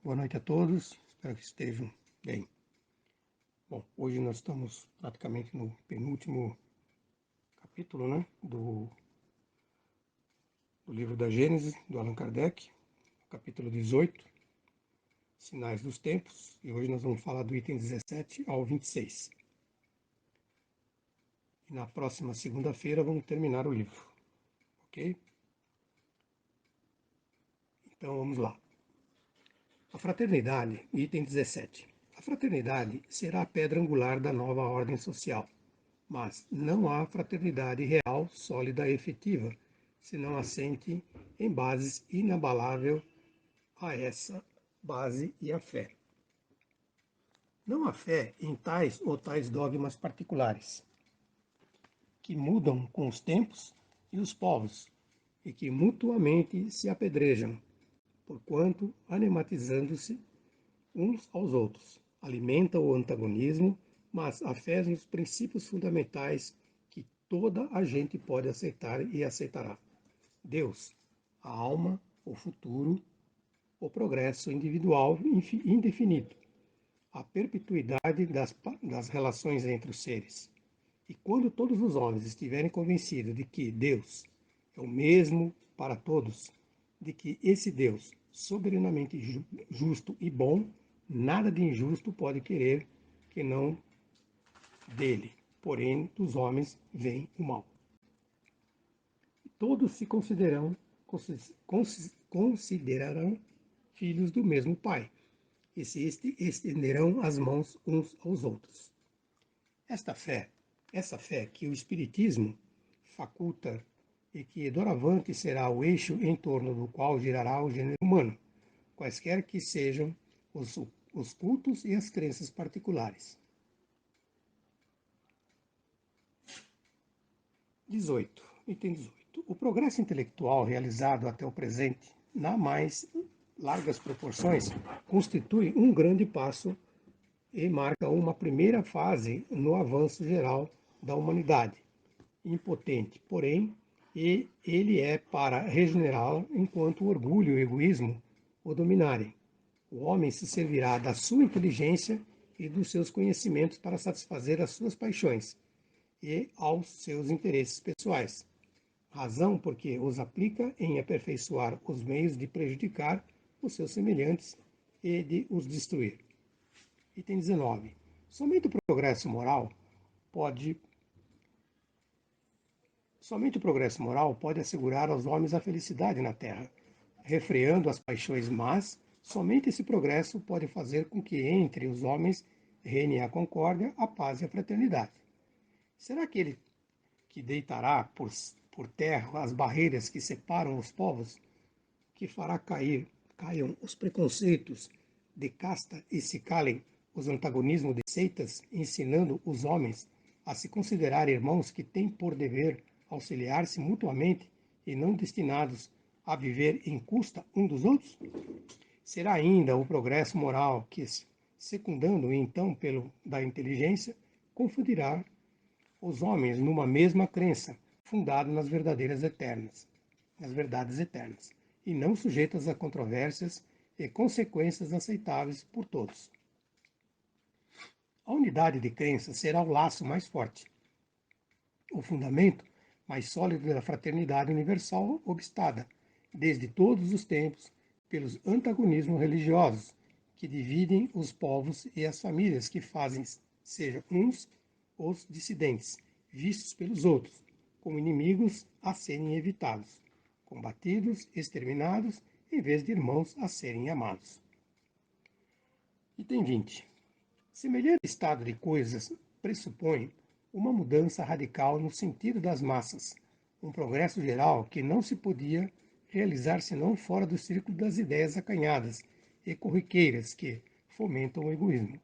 Boa noite a todos, espero que estejam bem. Bom, hoje nós estamos praticamente no penúltimo capítulo, do livro da Gênesis, do Allan Kardec, capítulo 18, Sinais dos Tempos, e hoje nós vamos falar do item 17 ao 26. E na próxima segunda-feira vamos terminar o livro, ok? Então vamos lá. A fraternidade, item 17. A fraternidade será a pedra angular da nova ordem social. Mas não há fraternidade real, sólida e efetiva, se não assente em bases inabalável a essa base e a fé. Não há fé em tais ou tais dogmas particulares, que mudam com os tempos e os povos, e que mutuamente se apedrejam, porquanto, anematizando-se uns aos outros, alimenta o antagonismo, mas a fé nos princípios fundamentais que toda a gente pode aceitar e aceitará. Deus, a alma, o futuro, o progresso individual indefinido, a perpetuidade das relações entre os seres. E quando todos os homens estiverem convencidos de que Deus é o mesmo para todos, de que esse Deus, soberanamente justo e bom, nada de injusto pode querer que não dele, porém dos homens vem o mal. Todos se considerarão filhos do mesmo Pai, e se estenderão as mãos uns aos outros. Essa fé que o Espiritismo faculta e que doravante será o eixo em torno do qual girará o gênero humano, quaisquer que sejam os cultos e as crenças particulares. 18. Item 18. O progresso intelectual realizado até o presente, na mais largas proporções, constitui um grande passo e marca uma primeira fase no avanço geral da humanidade. Impotente, porém, e ele é para regenerá-la enquanto o orgulho e o egoísmo o dominarem. O homem se servirá da sua inteligência e dos seus conhecimentos para satisfazer as suas paixões e aos seus interesses pessoais. Razão porque os aplica em aperfeiçoar os meios de prejudicar os seus semelhantes e de os destruir. Item 19. Somente o progresso moral pode assegurar aos homens a felicidade na Terra. Refreando as paixões más, somente esse progresso pode fazer com que entre os homens reine a concórdia, a paz e a fraternidade. Será que ele que deitará por terra as barreiras que separam os povos, que fará caiam os preconceitos de casta e se calem os antagonismos de seitas, ensinando os homens a se considerar irmãos que têm por dever auxiliar-se mutuamente e não destinados a viver em custa um dos outros? Será ainda o progresso moral que, secundando então pelo da inteligência, confundirá os homens numa mesma crença, fundada nas verdades eternas, e não sujeitas a controvérsias e consequências aceitáveis por todos. A unidade de crença será o laço mais forte, o fundamento mais sólido da fraternidade universal obstada, desde todos os tempos, pelos antagonismos religiosos, que dividem os povos e as famílias que fazem sejam uns os dissidentes, vistos pelos outros, como inimigos a serem evitados, combatidos, exterminados, em vez de irmãos a serem amados. Item 20. Semelhante estado de coisas pressupõe uma mudança radical no sentido das massas, um progresso geral que não se podia realizar senão fora do círculo das ideias acanhadas e corriqueiras que fomentam o egoísmo.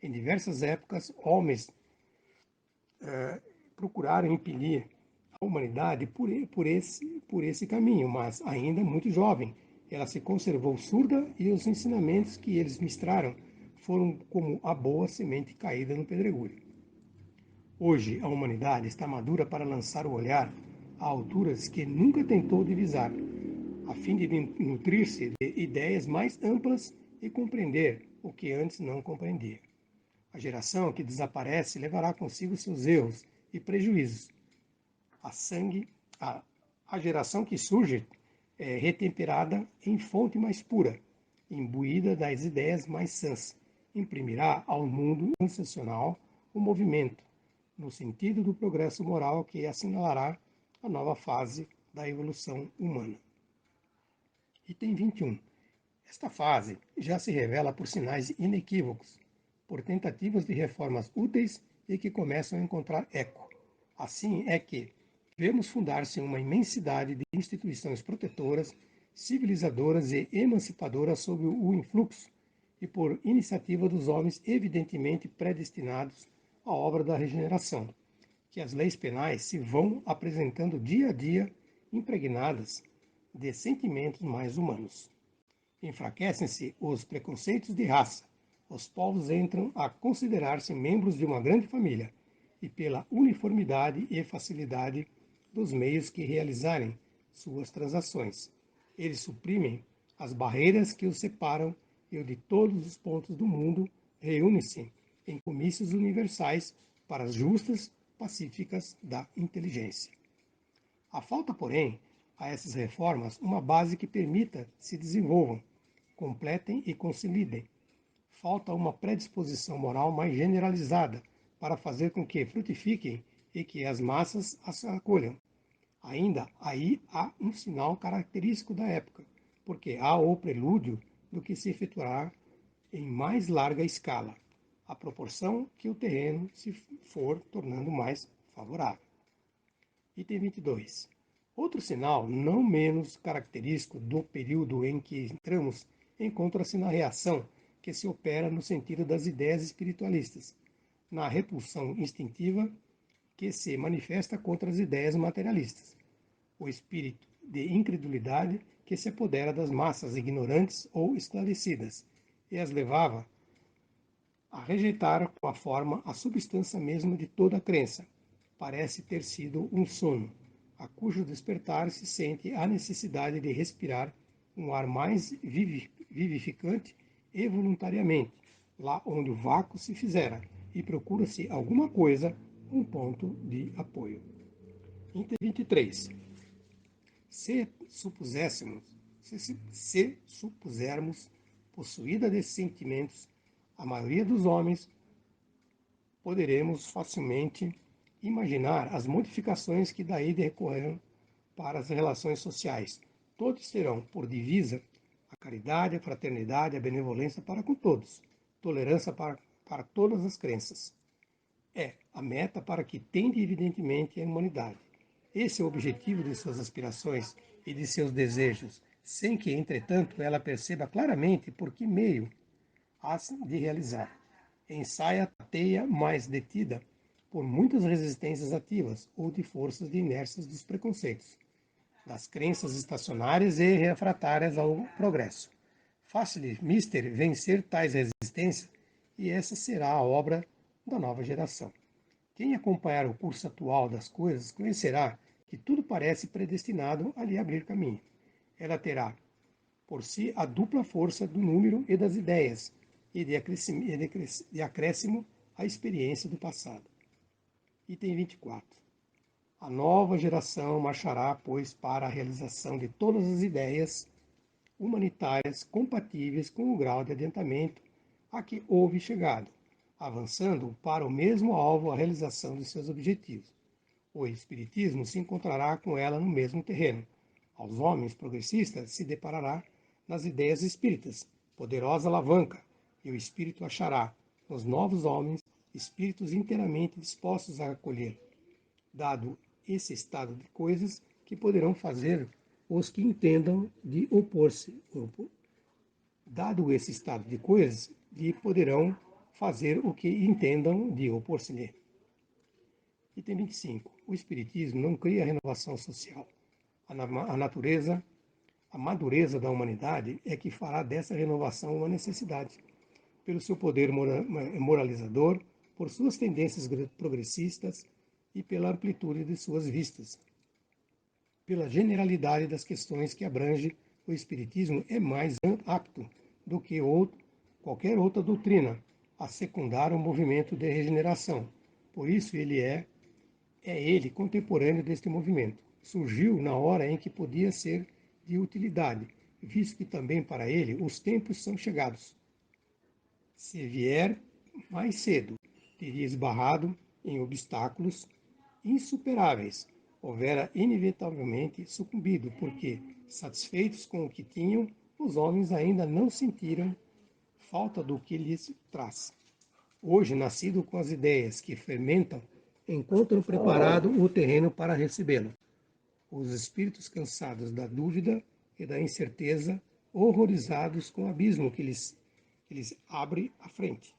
Em diversas épocas, homens procuraram impedir a humanidade por esse caminho, mas ainda muito jovem, ela se conservou surda e os ensinamentos que eles ministraram foram como a boa semente caída no pedregulho. Hoje, a humanidade está madura para lançar o olhar a alturas que nunca tentou divisar, a fim de nutrir-se de ideias mais amplas e compreender o que antes não compreendia. A geração que desaparece levará consigo seus erros e prejuízos. A geração que surge é retemperada em fonte mais pura, imbuída das ideias mais sãs, imprimirá ao mundo sensacional o movimento, no sentido do progresso moral que assinalará a nova fase da evolução humana. Item 21. Esta fase já se revela por sinais inequívocos, por tentativas de reformas úteis e que começam a encontrar eco. Assim é que vemos fundar-se uma imensidade de instituições protetoras, civilizadoras e emancipadoras sob o influxo e por iniciativa dos homens evidentemente predestinados à obra da regeneração, que as leis penais se vão apresentando dia a dia impregnadas de sentimentos mais humanos. Enfraquecem-se os preconceitos de raça, os povos entram a considerar-se membros de uma grande família, e pela uniformidade e facilidade dos meios que realizarem suas transações. Eles suprimem as barreiras que os separam e o de todos os pontos do mundo reúne-se em comícios universais para as justas pacíficas da inteligência. Há falta, porém, a essas reformas uma base que permita se desenvolvam, completem e consolidem. Falta uma predisposição moral mais generalizada para fazer com que frutifiquem e que as massas as acolham. Ainda aí há um sinal característico da época, porque há o prelúdio do que se efetuará em mais larga escala, à proporção que o terreno se for tornando mais favorável. Item 22. Outro sinal não menos característico do período em que entramos encontra-se na reação que se opera no sentido das ideias espiritualistas, na repulsão instintiva que se manifesta contra as ideias materialistas, o espírito de incredulidade que se apodera das massas ignorantes ou esclarecidas e as levava a rejeitar com a forma a substância mesma de toda a crença. Parece ter sido um sono, a cujo despertar se sente a necessidade de respirar um ar mais vivificante e voluntariamente, lá onde o vácuo se fizera, e procura-se alguma coisa, um ponto de apoio. Item 23. Se supusermos possuída desses sentimentos, a maioria dos homens, poderemos facilmente imaginar as modificações que daí decorrerão para as relações sociais. Todos terão por divisa a caridade, a fraternidade, a benevolência para com todos, tolerância para todas as crenças. É a meta para que tende evidentemente a humanidade. Esse é o objetivo de suas aspirações e de seus desejos, sem que, entretanto, ela perceba claramente por que meio has de realizar. Ensaia a teia mais detida por muitas resistências ativas ou de forças de inércias dos preconceitos, das crenças estacionárias e refratárias ao progresso. Faça-lhe, mister, vencer tais resistências e essa será a obra da nova geração. Quem acompanhar o curso atual das coisas conhecerá que tudo parece predestinado a lhe abrir caminho. Ela terá por si a dupla força do número e das ideias, e de acréscimo à experiência do passado. Item 24. A nova geração marchará, pois, para a realização de todas as ideias humanitárias compatíveis com o grau de adiantamento a que houve chegado, avançando para o mesmo alvo a realização de seus objetivos. O Espiritismo se encontrará com ela no mesmo terreno. Aos homens progressistas se deparará nas ideias espíritas, poderosa alavanca, e o Espírito achará nos novos homens espíritos inteiramente dispostos a acolher. Dado esse estado de coisas, que poderão fazer os que entendam de opor-se. Dado esse estado de coisas, lhe poderão fazer o que entendam de opor-se-lhe. Item 25. O Espiritismo não cria renovação social. A natureza, a madureza da humanidade é que fará dessa renovação uma necessidade, pelo seu poder moralizador, por suas tendências progressistas e pela amplitude de suas vistas. Pela generalidade das questões que abrange, o Espiritismo é mais apto do que outro qualquer outra doutrina a secundar o movimento de regeneração. Por isso ele contemporâneo deste movimento. Surgiu na hora em que podia ser de utilidade, visto que também para ele os tempos são chegados. Se vier mais cedo, teria esbarrado em obstáculos insuperáveis, houvera inevitavelmente sucumbido, porque, satisfeitos com o que tinham, os homens ainda não sentiram falta do que lhes traz. Hoje, nascido com as ideias que fermentam, encontram preparado o terreno para recebê-lo. Os espíritos cansados da dúvida e da incerteza, horrorizados com o abismo que lhes abre à frente,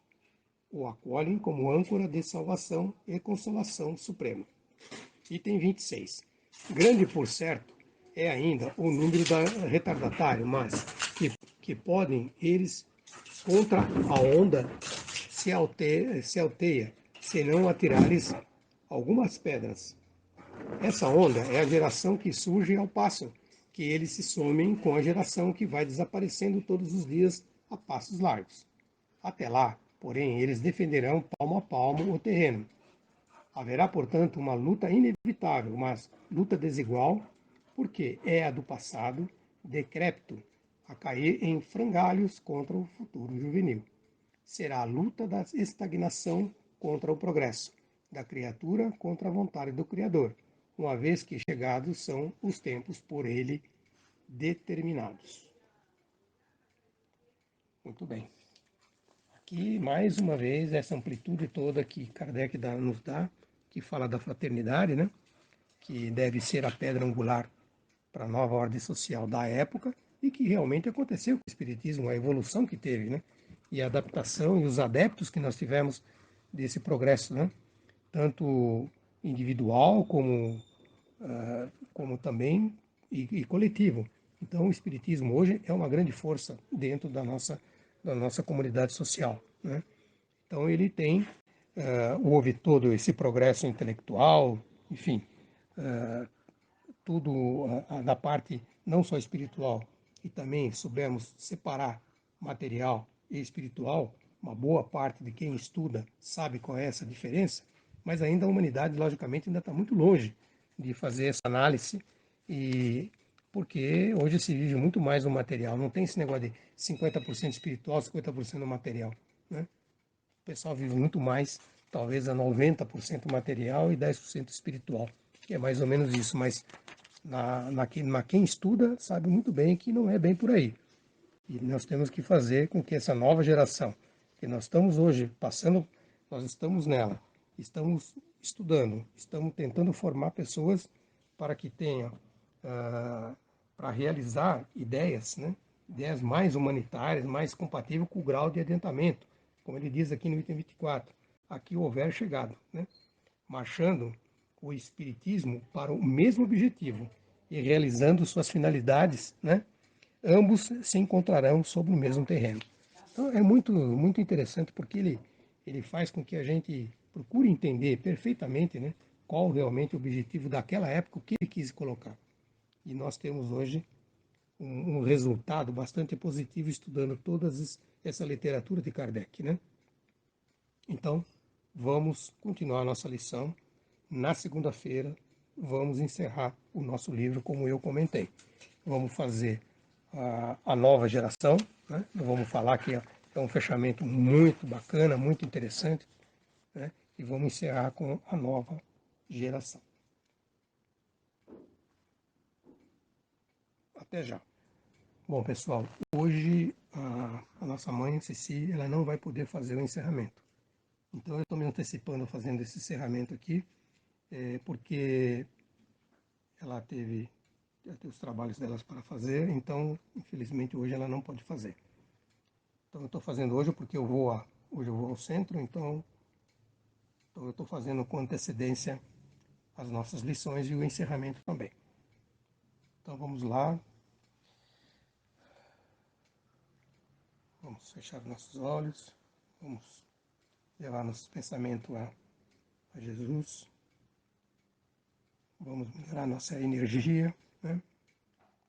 o acolhem como âncora de salvação e consolação suprema. Item 26. Grande, por certo, é ainda o número da retardatário, mas que podem eles contra a onda se alteia, se não atirar-lhes algumas pedras. Essa onda é a geração que surge ao passo que eles se somem com a geração que vai desaparecendo todos os dias a passos largos. Até lá, porém, eles defenderão palmo a palmo o terreno. Haverá, portanto, uma luta inevitável, mas luta desigual, porque é a do passado, decrépito, a cair em frangalhos contra o futuro juvenil. Será a luta da estagnação contra o progresso, da criatura contra a vontade do Criador, uma vez que chegados são os tempos por ele determinados. Muito bem. Aqui, mais uma vez, essa amplitude toda que Kardec nos dá, que fala da fraternidade, né? Que deve ser a pedra angular para a nova ordem social da época e que realmente aconteceu com o Espiritismo, a evolução que teve, né? E a adaptação e os adeptos que nós tivemos desse progresso, né? Tanto individual como também e coletivo. Então, o Espiritismo hoje é uma grande força dentro da nossa comunidade social, né? Então, ele houve todo esse progresso intelectual, enfim, tudo da parte não só espiritual, e também soubemos separar material e espiritual, uma boa parte de quem estuda sabe qual é essa diferença, mas ainda a humanidade, logicamente, ainda está muito longe de fazer essa análise, e porque hoje se vive muito mais no material, não tem esse negócio de 50% espiritual, 50% material, né? O pessoal vive muito mais, talvez a 90% material e 10% espiritual, que é mais ou menos isso, mas quem estuda sabe muito bem que não é bem por aí. E nós temos que fazer com que essa nova geração, que nós estamos hoje passando, nós estamos nela, estamos estudando, estamos tentando formar pessoas para que tenham, para realizar ideias, né? Ideias mais humanitárias, mais compatíveis com o grau de adiantamento, como ele diz aqui no item 24, aqui houver chegado, né? Marchando o espiritismo para o mesmo objetivo e realizando suas finalidades, né? Ambos se encontrarão sobre o mesmo terreno. Então é muito, muito interessante porque ele faz com que a gente procure entender perfeitamente, né, qual realmente o objetivo daquela época, o que ele quis colocar. E nós temos hoje um resultado bastante positivo estudando toda essa literatura de Kardec, né? Então, vamos continuar a nossa lição. Na segunda-feira, vamos encerrar o nosso livro, como eu comentei. Vamos fazer a nova geração, né? Vamos falar que é um fechamento muito bacana, muito interessante, né? E vamos encerrar com a nova geração. Até já. Bom, pessoal, hoje a nossa mãe, Ceci, ela não vai poder fazer o encerramento. Então, eu estou me antecipando fazendo esse encerramento aqui, porque ela teve os trabalhos delas para fazer, então, infelizmente, hoje ela não pode fazer. Então, eu estou fazendo hoje porque hoje eu vou ao centro, então eu estou fazendo com antecedência as nossas lições e o encerramento também. Então, vamos lá. Vamos fechar nossos olhos. Vamos levar nosso pensamento a Jesus. Vamos melhorar nossa energia, né?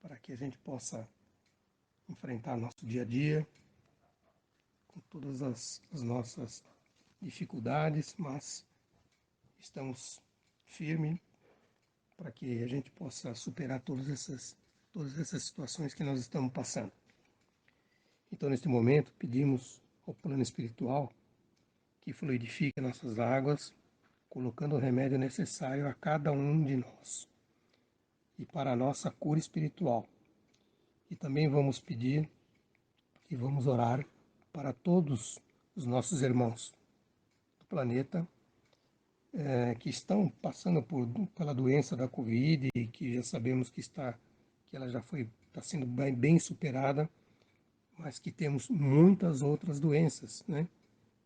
Para que a gente possa enfrentar nosso dia a dia com todas as nossas dificuldades, mas estamos firmes para que a gente possa superar todas essas situações que nós estamos passando. Então, neste momento, pedimos ao plano espiritual que fluidifique nossas águas, colocando o remédio necessário a cada um de nós e para a nossa cura espiritual. E também vamos pedir e vamos orar para todos os nossos irmãos do planeta que estão passando pela doença da Covid e que já sabemos que ela já está sendo bem superada, mas que temos muitas outras doenças, né,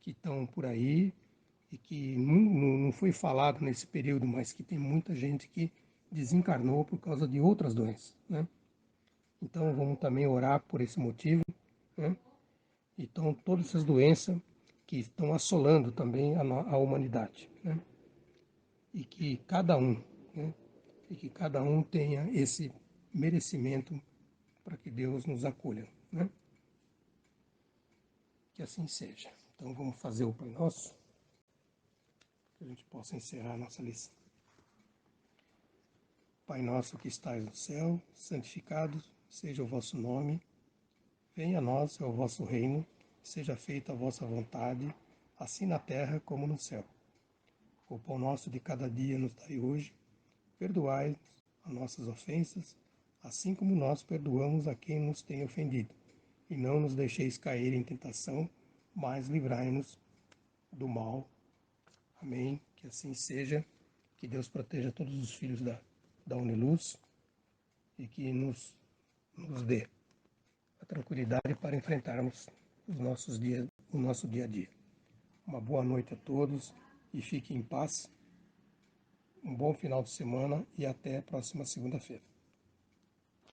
que estão por aí e que não foi falado nesse período, mas que tem muita gente que desencarnou por causa de outras doenças, né? Então vamos também orar por esse motivo, né? Então todas essas doenças que estão assolando também a humanidade, né? E que cada um, né? E que cada um tenha esse merecimento para que Deus nos acolha, né? Que assim seja. Então vamos fazer o Pai Nosso, que a gente possa encerrar a nossa lição. Pai nosso que estais no céu, santificado seja o vosso nome, venha a nós o vosso reino, seja feita a vossa vontade, assim na terra como no céu. O pão nosso de cada dia nos dai hoje, perdoai as nossas ofensas, assim como nós perdoamos a quem nos tem ofendido. E não nos deixeis cair em tentação, mas livrai-nos do mal. Amém. Que assim seja. Que Deus proteja todos os filhos da Uniluz e que nos dê a tranquilidade para enfrentarmos o nosso dia a dia. Uma boa noite a todos e fiquem em paz. Um bom final de semana e até a próxima segunda-feira.